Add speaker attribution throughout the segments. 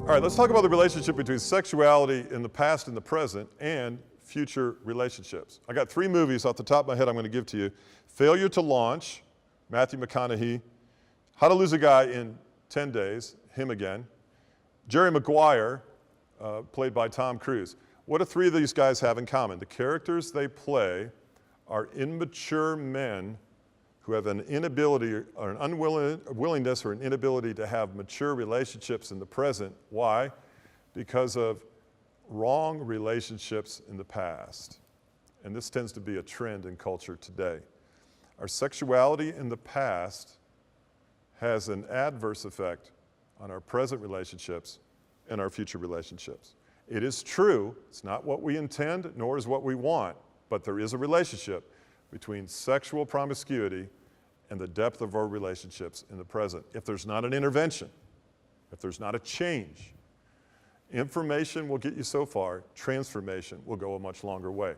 Speaker 1: All right, let's talk about the relationship between sexuality in the past and the present and future relationships. I got 3 movies off the top of my head I'm going to give to you. Failure to Launch, Matthew McConaughey. How to Lose a Guy in 10 Days, him again. Jerry Maguire, played by Tom Cruise. What do 3 of these guys have in common? The characters they play are immature men who have an inability or an unwillingness or an inability to have mature relationships in the present. Why? Because of wrong relationships in the past. And this tends to be a trend in culture today. Our sexuality in the past has an adverse effect on our present relationships and our future relationships. It is true, it's not what we intend, nor is what we want, but there is a relationship between sexual promiscuity and the depth of our relationships in the present. If there's not an intervention, if there's not a change, information will get you so far, transformation will go a much longer way.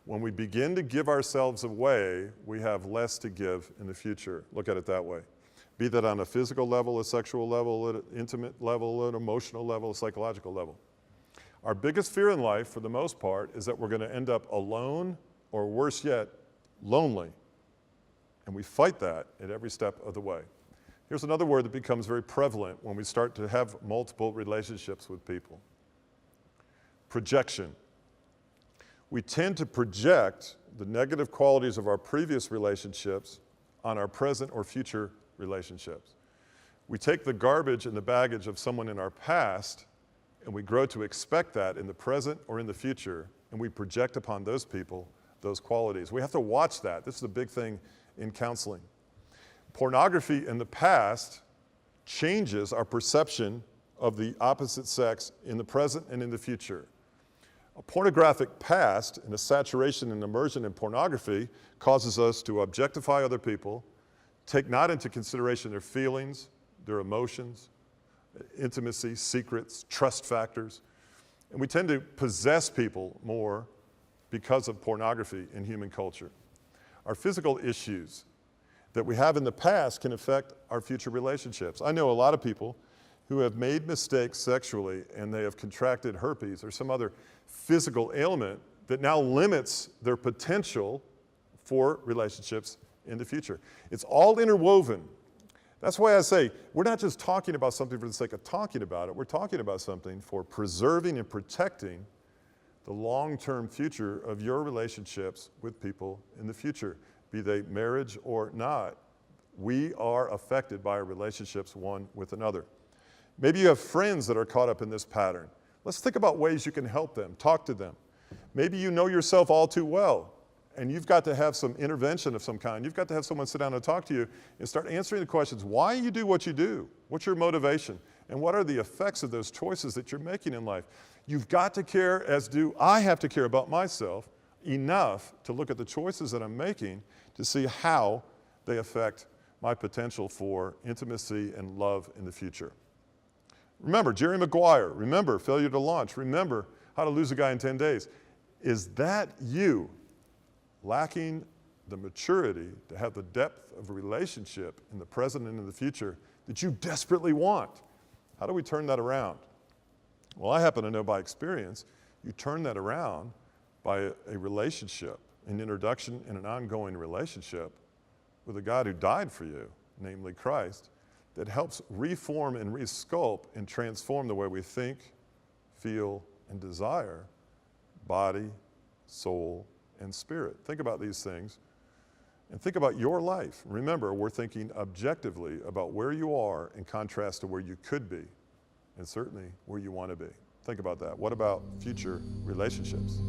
Speaker 1: When we begin to give ourselves away, we have less to give in the future. Look at it that way. Be that on a physical level, a sexual level, an intimate level, an emotional level, a psychological level. Our biggest fear in life, for the most part, is that we're going to end up alone, or worse yet, lonely. And we fight that at every step of the way. Here's another word that becomes very prevalent when we start to have multiple relationships with people. Projection. We tend to project the negative qualities of our previous relationships on our present or future relationships. We take the garbage and the baggage of someone in our past, and we grow to expect that in the present or in the future, and we project upon those people those qualities. We have to watch that. This is a big thing in counseling. Pornography in the past changes our perception of the opposite sex in the present and in the future. A pornographic past and a saturation and immersion in pornography causes us to objectify other people, take not into consideration their feelings, their emotions, intimacy, secrets, trust factors, and we tend to possess people more because of pornography in human culture. Our physical issues that we have in the past can affect our future relationships. I know a lot of people who have made mistakes sexually and they have contracted herpes or some other physical ailment that now limits their potential for relationships in the future. It's all interwoven. That's why I say we're not just talking about something for the sake of talking about it. We're talking about something for preserving and protecting the long-term future of your relationships with people in the future, be they marriage or not. We are affected by our relationships one with another. Maybe you have friends that are caught up in this pattern. Let's think about ways you can help them, talk to them. Maybe you know yourself all too well, and you've got to have some intervention of some kind. You've got to have someone sit down and talk to you and start answering the questions. Why you do what you do? What's your motivation? And what are the effects of those choices that you're making in life? You've got to care, as do I have to care about myself, enough to look at the choices that I'm making to see how they affect my potential for intimacy and love in the future. Remember Jerry Maguire. Remember Failure to Launch. Remember How to Lose a Guy in 10 Days. Is that you lacking the maturity to have the depth of a relationship in the present and in the future that you desperately want? How do we turn that around? Well, I happen to know by experience, you turn that around by a relationship, an introduction and an ongoing relationship with a God who died for you, namely Christ, that helps reform and resculpt and transform the way we think, feel, and desire, body, soul, and spirit. Think about these things and think about your life. Remember, we're thinking objectively about where you are in contrast to where you could be, and certainly where you want to be. Think about that. What about future relationships?